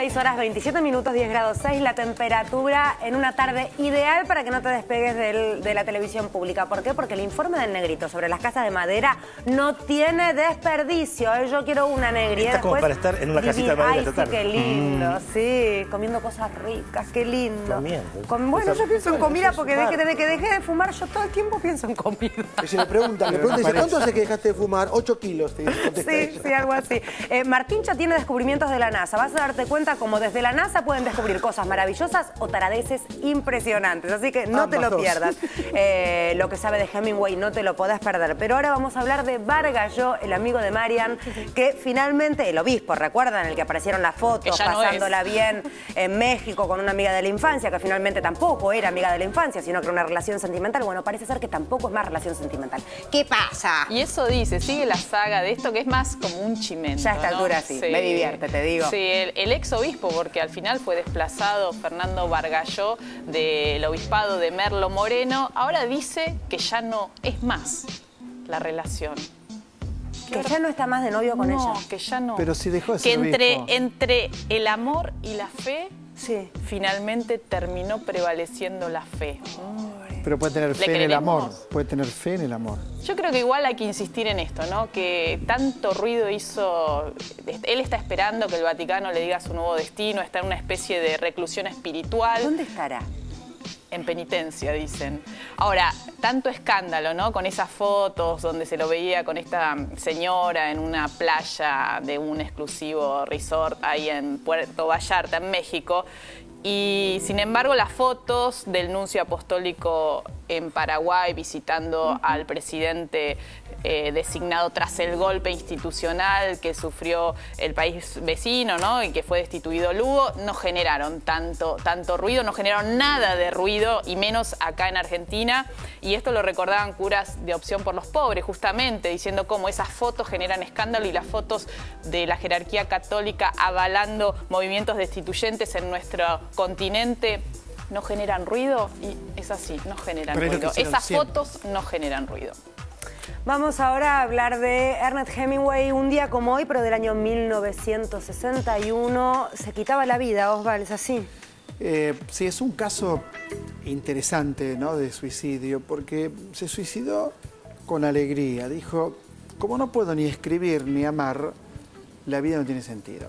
6 horas 27 minutos, 10 grados 6, la temperatura en una tarde ideal para que no te despegues de la televisión pública. ¿Por qué? Porque el informe del Negrito sobre las casas de madera no tiene desperdicio. Yo quiero una Negri. Está como para estar en una casita de madera total. Sí, qué lindo, sí, comiendo cosas ricas, qué lindo. Bueno, yo pienso en comida porque desde que dejé de fumar, yo todo el tiempo pienso en comida. Y se le pregunta, dice, ¿cuánto hace que dejaste de fumar? 8 kilos. Sí, algo así. Martín ya tiene descubrimientos de la NASA. Vas a darte cuenta como desde la NASA pueden descubrir cosas maravillosas o taradeces impresionantes. Así que no te lo pierdas. Lo que sabe de Hemingway no te lo podés perder. Pero ahora vamos a hablar de Vargas Llosa, el amigo de Marian, que finalmente, el obispo, ¿recuerdan? El que aparecieron las fotos, pasándola bien en México con una amiga de la infancia, que finalmente tampoco era amiga de la infancia, sino que era una relación sentimental. Bueno, parece ser que tampoco es más relación sentimental. ¿Qué pasa? Y eso dice, sigue la saga de esto, que es más como un chimento. Ya a esta altura sí, me divierte, te digo. Sí, el ex obispo, porque al final fue desplazado Fernando Vargas Llosa del obispado de Merlo Moreno, ahora dice que ya no es más la relación. Que ya no está más de novio con ella. No, que ya no. Pero si dejó de ser obispo. Entre el amor y la fe, finalmente terminó prevaleciendo la fe. Pero puede tener fe en el amor. Puede tener fe en el amor. Yo creo que igual hay que insistir en esto, ¿no? Que tanto ruido hizo... Él está esperando que el Vaticano le diga su nuevo destino, está en una especie de reclusión espiritual. ¿Dónde estará? En penitencia, dicen. Ahora, tanto escándalo, ¿no? Con esas fotos donde se lo veía con esta señora en una playa de un exclusivo resort ahí en Puerto Vallarta, en México. Y, sin embargo, las fotos del nuncio apostólico en Paraguay visitando al presidente designado tras el golpe institucional que sufrió el país vecino, ¿no? Y que fue destituido Lugo, no generaron tanto ruido, no generaron nada de ruido, y menos acá en Argentina. Y esto lo recordaban curas de Opción por los Pobres, justamente, diciendo cómo esas fotos generan escándalo y las fotos de la jerarquía católica avalando movimientos destituyentes en nuestro continente no generan ruido, y es así, no generan ruido. Esas fotos no generan ruido. Vamos ahora a hablar de Ernest Hemingway, un día como hoy, pero del año 1961. Se quitaba la vida, Osvaldo, ¿es así? Sí, es un caso interesante, ¿no?, de suicidio, porque se suicidó con alegría. Dijo, como no puedo ni escribir ni amar, la vida no tiene sentido.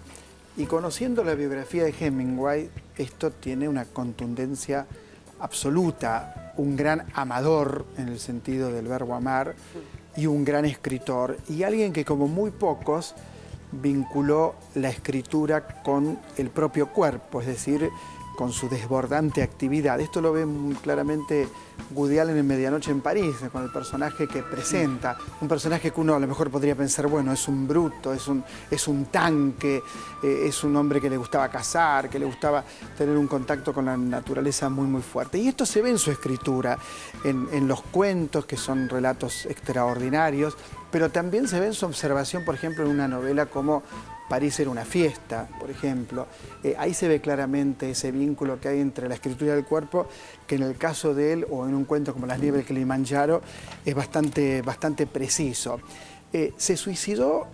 Y conociendo la biografía de Hemingway, esto tiene una contundencia absoluta. Un gran amador, en el sentido del verbo amar, y un gran escritor, y alguien que, como muy pocos, vinculó la escritura con el propio cuerpo, es decir, con su desbordante actividad. Esto lo ve muy claramente Woody Allen en Medianoche en París, con el personaje que presenta, un personaje que uno a lo mejor podría pensar, bueno, es un bruto, es un tanque, es un hombre que le gustaba cazar, que le gustaba tener un contacto con la naturaleza muy, muy fuerte. Y esto se ve en su escritura, en los cuentos, que son relatos extraordinarios, pero también se ve en su observación, por ejemplo, en una novela como París era una fiesta, por ejemplo. Ahí se ve claramente ese vínculo que hay entre la escritura y el cuerpo, que en el caso de él, o en un cuento como Las nieves del Kilimanjaro, es bastante preciso. Se suicidó,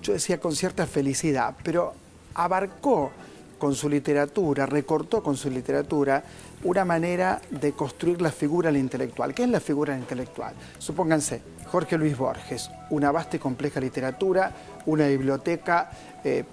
yo decía, con cierta felicidad, pero abarcó con su literatura, recortó con su literatura una manera de construir la figura del intelectual. ¿Qué es la figura del intelectual? Supónganse, Jorge Luis Borges, una vasta y compleja literatura, una biblioteca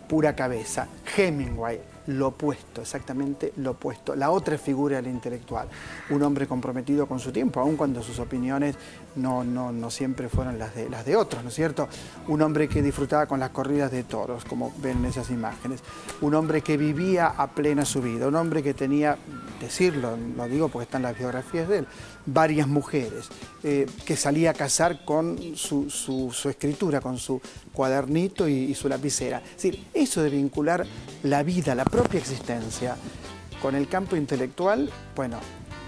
pura cabeza. Hemingway, lo opuesto, exactamente lo opuesto. La otra figura del intelectual, un hombre comprometido con su tiempo, aun cuando sus opiniones no siempre fueron las de otros, ¿no es cierto? Un hombre que disfrutaba con las corridas de toros, como ven en esas imágenes. Un hombre que vivía a plena su vida, un hombre que tenía, decirlo, lo digo porque están las biografías de él, varias mujeres, que salía a cazar con su escritura, con su cuadernito y su lapicera. Es decir, eso de vincular la vida, la propia existencia, con el campo intelectual, bueno,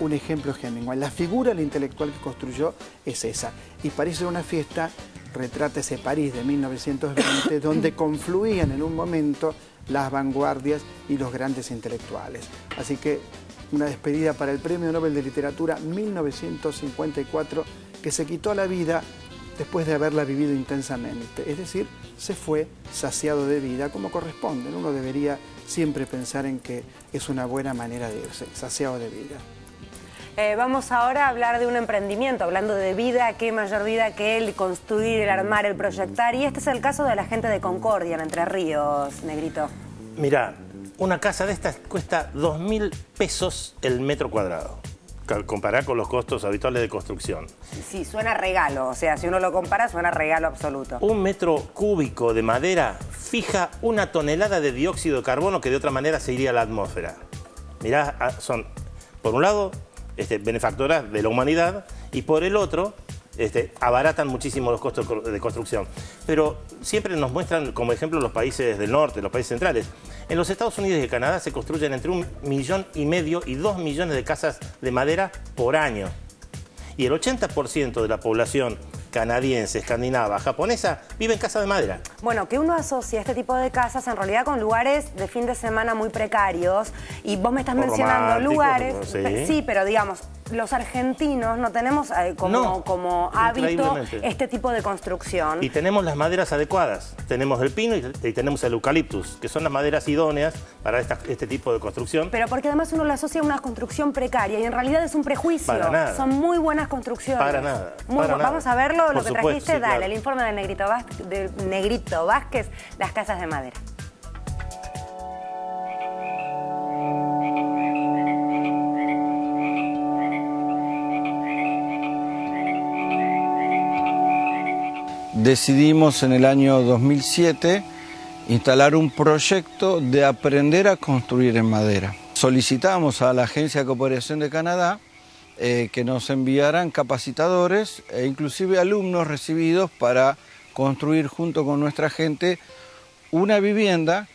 un ejemplo es Hemingway. La figura del intelectual que construyó es esa. Y París era una fiesta, retrata ese París de 1920, donde confluían en un momento las vanguardias y los grandes intelectuales. Así que una despedida para el Premio Nobel de Literatura 1954, que se quitó la vida después de haberla vivido intensamente. Es decir, se fue saciado de vida como corresponde. Uno debería siempre pensar en que es una buena manera de irse, saciado de vida. Vamos ahora a hablar de un emprendimiento, hablando de vida, qué mayor vida que el construir, el armar, el proyectar. Y este es el caso de la gente de Concordia, en Entre Ríos, Negrito. Mirá, una casa de estas cuesta 2.000 pesos el metro cuadrado, comparado con los costos habituales de construcción. Sí, suena regalo, o sea, si uno lo compara, suena regalo absoluto. Un metro cúbico de madera fija 1 tonelada de dióxido de carbono que de otra manera se iría a la atmósfera. Mirá, son, por un lado, benefactoras de la humanidad y por el otro, abaratan muchísimo los costos de construcción. Pero siempre nos muestran como ejemplo los países del norte, los países centrales. En los Estados Unidos y Canadá se construyen entre 1,5 millones y 2 millones de casas de madera por año. Y el 80% de la población canadiense, escandinava, japonesa, vive en casas de madera. Bueno, que uno asocia este tipo de casas en realidad con lugares de fin de semana muy precarios. Y vos me estás mencionando lugares... Sí, pero digamos, los argentinos no tenemos como hábito este tipo de construcción. Y tenemos las maderas adecuadas. Tenemos el pino y tenemos el eucaliptus, que son las maderas idóneas para este tipo de construcción. Pero porque además uno lo asocia a una construcción precaria y en realidad es un prejuicio. Para nada. Son muy buenas construcciones. Para nada. Vamos a verlo, lo que trajiste, sí, dale, claro. El informe de Negrito Vázquez, las casas de madera. Decidimos en el año 2007 instalar un proyecto de aprender a construir en madera. Solicitamos a la Agencia de Cooperación de Canadá que nos enviaran capacitadores e inclusive alumnos recibidos para construir junto con nuestra gente una vivienda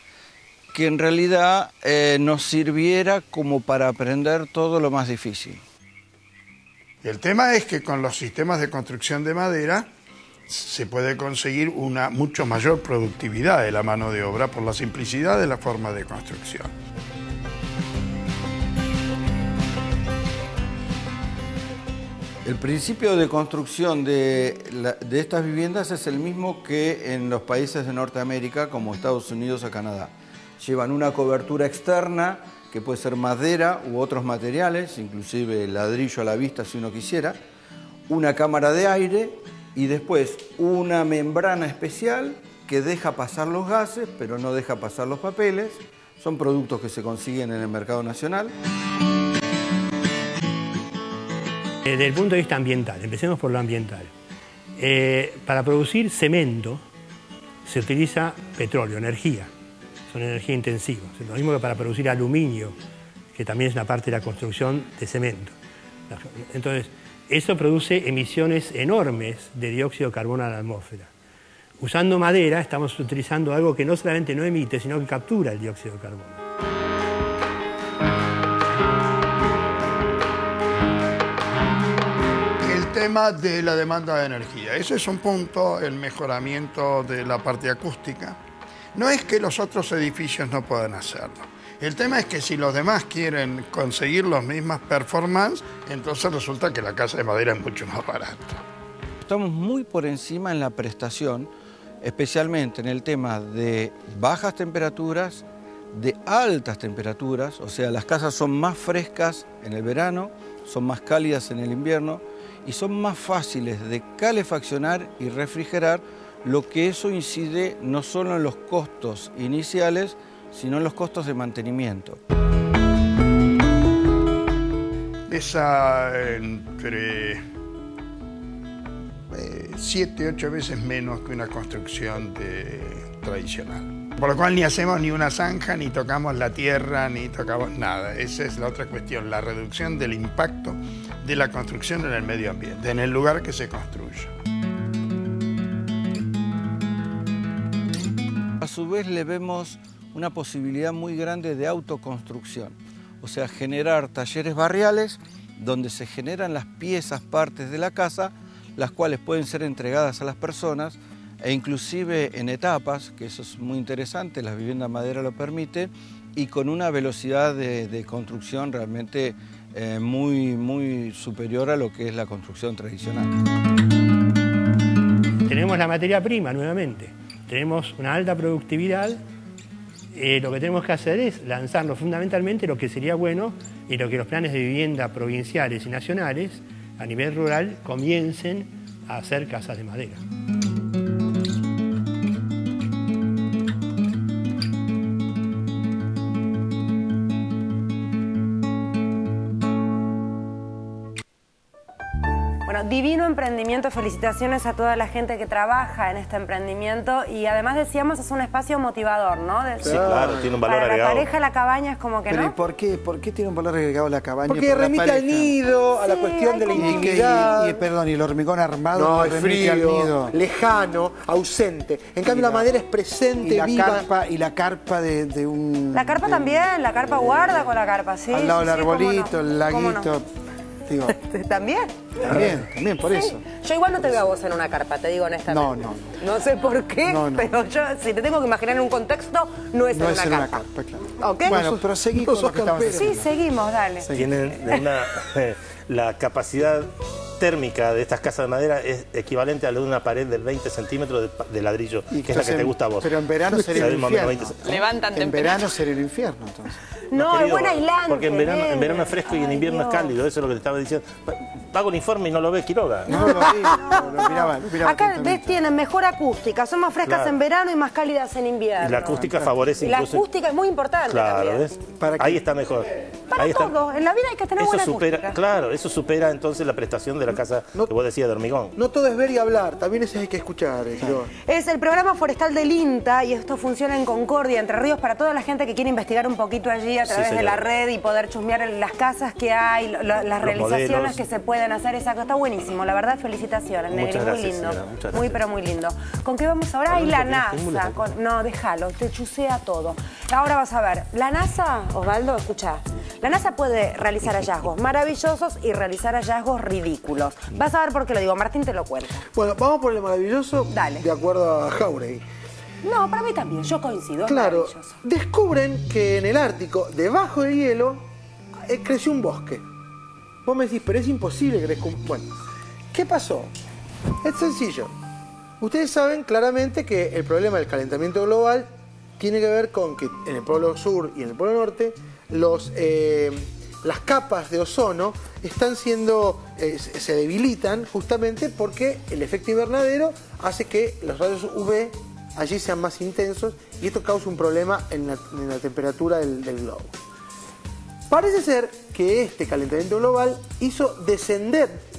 que en realidad nos sirviera como para aprender todo lo más difícil. El tema es que con los sistemas de construcción de madera se puede conseguir una mucho mayor productividad de la mano de obra por la simplicidad de la forma de construcción. El principio de construcción de estas viviendas es el mismo que en los países de Norteamérica, como Estados Unidos o Canadá. Llevan una cobertura externa, que puede ser madera u otros materiales, inclusive ladrillo a la vista si uno quisiera, una cámara de aire y después una membrana especial que deja pasar los gases, pero no deja pasar los papeles. Son productos que se consiguen en el mercado nacional. Desde el punto de vista ambiental, empecemos por lo ambiental. Para producir cemento se utiliza petróleo, energía. Son energía intensivas. Lo mismo que para producir aluminio, que también es una parte de la construcción de cemento. Entonces, eso produce emisiones enormes de dióxido de carbono a la atmósfera. Usando madera estamos utilizando algo que no solamente no emite, sino que captura el dióxido de carbono. El tema de la demanda de energía. Ese es un punto, el mejoramiento de la parte acústica. No es que los otros edificios no puedan hacerlo. El tema es que si los demás quieren conseguir las mismas performances, entonces resulta que la casa de madera es mucho más barata. Estamos muy por encima en la prestación, especialmente en el tema de bajas temperaturas, de altas temperaturas, o sea, las casas son más frescas en el verano, son más cálidas en el invierno y son más fáciles de calefaccionar y refrigerar, lo que eso incide no solo en los costos iniciales, sino en los costos de mantenimiento. Pesa entre 7, 8 veces menos que una construcción tradicional. Por lo cual ni hacemos ni una zanja, ni tocamos la tierra, ni tocamos nada. Esa es la otra cuestión, la reducción del impacto de la construcción en el medio ambiente, en el lugar que se construye. A su vez le vemos una posibilidad muy grande de autoconstrucción, o sea, generar talleres barriales donde se generan las piezas, partes de la casa, las cuales pueden ser entregadas a las personas e inclusive en etapas, que eso es muy interesante, la vivienda madera lo permite, y con una velocidad de construcción realmente muy superior a lo que es la construcción tradicional. tenemos la materia prima nuevamente, tenemos una alta productividad, lo que tenemos que hacer es lanzarnos fundamentalmente lo que sería bueno y lo que los planes de vivienda provinciales y nacionales a nivel rural comiencen a hacer casas de madera. Bueno, divino emprendimiento, felicitaciones a toda la gente que trabaja en este emprendimiento y además decíamos es un espacio motivador, ¿no? Sí, claro, tiene un valor agregado. Para la pareja la cabaña es como que Pero no. ¿y por qué tiene un valor agregado la cabaña? Porque remite al nido, a la Sí, cuestión de la hay como- intimidad. Perdón, y el hormigón armado No, no es remite al frío, nido. lejano, ausente. En cambio, la madera es presente, Y la viva. carpa de un... La carpa de- también, la carpa guarda con la carpa, sí. Al lado sí, del sí, cómo no, arbolito, el cómo no. laguito. Digo, ¿También? también, por eso. Yo igual no te veo a vos en una carpa, te digo honestamente. No. No sé por qué, No. pero yo, si te tengo que imaginar en un contexto, no es No en es una en una carpa. carpa, claro. ¿Ok? Bueno, pero seguí con lo que estabas Sí, diciendo. seguimos, dale. Tienen la capacidad térmica de estas casas de madera es equivalente a la de una pared de 20 centímetros de ladrillo, Y que es la que te gusta a vos. Pero en verano sería el Sabes más o menos infierno. 20. Levantan En temperatura. verano sería el infierno, entonces. No, es Querido, buen aislante. Porque en verano es fresco y en Ay, invierno Dios. es cálido, eso es lo que te estaba diciendo. Pago un informe y no lo ves, Quiroga. No lo vi, lo miraba Acá atentamente. ves, tienen mejor acústica, son más frescas Claro. en verano y más cálidas en invierno. Y la acústica favorece Y la incluso... acústica es muy importante Claro, también. ¿ves? ¿Para qué? Ahí está mejor. Para Ahí está. todo, en la vida hay que tener Eso buena supera, acústica. claro, eso supera entonces la prestación de la casa que vos decías de hormigón. No todo es ver y hablar, también eso hay que escuchar, Quiroga. Es el programa forestal del INTA y esto funciona en Concordia, Entre Ríos, para toda la gente que quiere investigar un poquito allí a Sí, través de señora. la red y poder chusmear las casas que hay, las realizaciones modelos. que se pueden hacer. Exacto, está buenísimo, la verdad, felicitaciones, Negri, Muchas muy gracias, lindo. señora, muchas Muy, gracias. pero muy lindo. ¿Con qué vamos ahora? Ay, la NASA. No, déjalo, te chusea todo. Ahora vas a ver, la NASA, Osvaldo, escucha, la NASA puede realizar hallazgos maravillosos y realizar hallazgos ridículos. Vas a ver por qué lo digo, Martín te lo cuenta. Bueno, vamos por el maravilloso, Dale. de acuerdo a Jauregui. No, para mí también, yo coincido, es Claro, maravilloso. descubren que en el Ártico, debajo del hielo, creció un bosque. Vos me decís, pero es imposible que crezca un... Bueno, ¿qué pasó? Es sencillo. Ustedes saben claramente que el problema del calentamiento global tiene que ver con que en el Polo Sur y en el Polo Norte las capas de ozono están siendo, se debilitan justamente porque el efecto invernadero hace que los rayos UV allí sean más intensos y esto causa un problema en la temperatura del globo. Parece ser que este calentamiento global hizo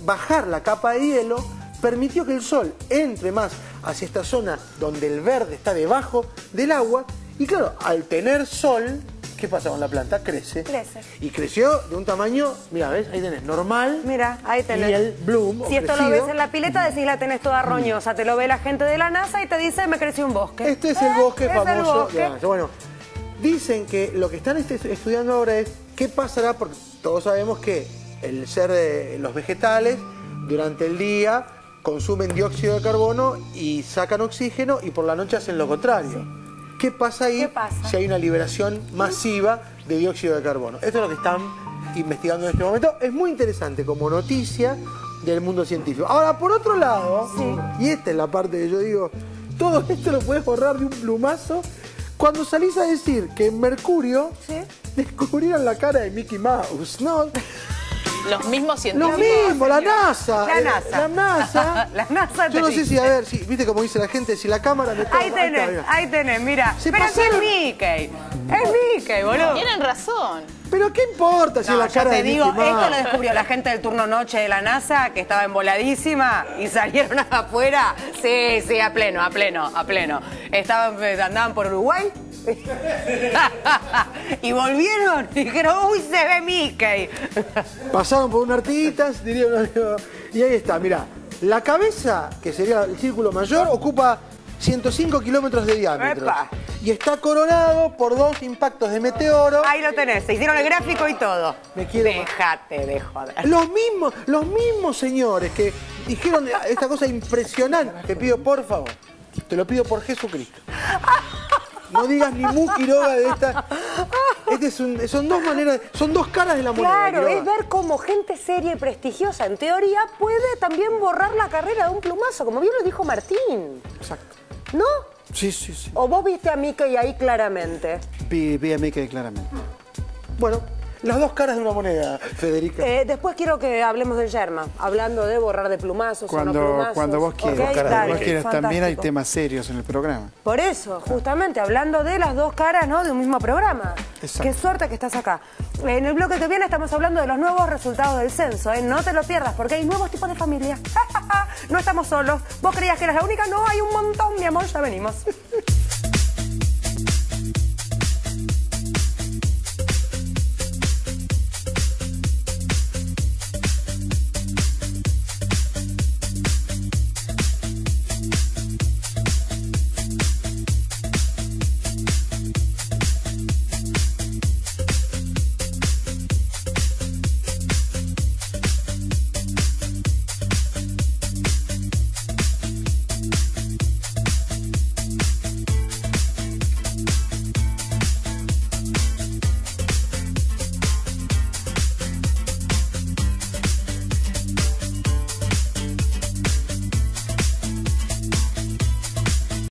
bajar la capa de hielo, permitió que el sol entre más hacia esta zona donde el verde está debajo del agua y claro, al tener sol, ¿qué pasa con la planta? Crece. Crece. Y creció de un tamaño, mira, ¿ves? Ahí tenés, normal. Mira, ahí tenés. Y el bloom, Si esto lo ves en la pileta, decís la tenés toda roñosa. Te lo ve la gente de la NASA y te dice, me creció un bosque. Este es el bosque Es el famoso bosque. de la NASA. Bueno, dicen que lo que están estudiando ahora es qué pasará, porque todos sabemos que el ser de los vegetales durante el día consumen dióxido de carbono y sacan oxígeno y por la noche hacen lo contrario. ¿Qué pasa ahí ¿Qué pasa? si hay una liberación masiva de dióxido de carbono? Esto es lo que están investigando en este momento. Es muy interesante como noticia del mundo científico. Ahora, por otro lado, y esta es la parte que yo digo, todo esto lo puedes borrar de un plumazo cuando salís a decir que en Mercurio descubrieron la cara de Mickey Mouse, ¿no? Los mismos científicos. Lo mismo, la NASA. La NASA. La NASA. La NASA Yo no te sé si, dice. a ver, si, viste como dice la gente, si la cámara me toma. Ahí tenés, mira. Se Pero si es pasaron. Mickey. Es Mickey, boludo. Tienen razón. Pero ¿qué importa si No, la yo cara te de digo, Mickey Mouse? esto lo descubrió la gente del turno noche de la NASA, que estaba emboladísima, y salieron afuera. Sí, a pleno. Andaban por Uruguay. Y volvieron y dijeron, uy, se ve Mickey. Pasaron por un Artigas, diría un amigo. Y ahí está, mirá. La cabeza, que sería el círculo mayor, ocupa 105 kilómetros de diámetro. Epa. Y está coronado por 2 impactos de meteoro. Ahí lo tenés, se hicieron el gráfico y todo. Me quiero- Déjate de joder. Los mismos señores que dijeron esta cosa impresionante. Te pido, por favor, te lo pido por Jesucristo. No digas ni mu Quiroga de esta porque son dos maneras, son dos caras de la moneda. Claro, Quiroga. es ver cómo gente seria y prestigiosa, en teoría, puede también borrar la carrera de un plumazo, como bien lo dijo Martín. Exacto. ¿No? Sí, sí, sí. ¿O vos viste a Mickey ahí claramente? Vi a Mickey claramente. Bueno, las dos caras de una moneda, Federica. Después quiero que hablemos del yerma, hablando de borrar de plumazos o no plumazos. Cuando vos quieras. Ok, Cuando dale, vos quieras. También hay fantástico. temas serios en el programa. Por eso, justamente, hablando de las dos caras, ¿no?, de un mismo programa. Exacto. Qué suerte que estás acá. En el bloque que viene estamos hablando de los nuevos resultados del censo, ¿eh? No te lo pierdas, porque hay nuevos tipos de familia. No estamos solos. ¿Vos creías que eras la única? No, hay un montón, mi amor, ya venimos.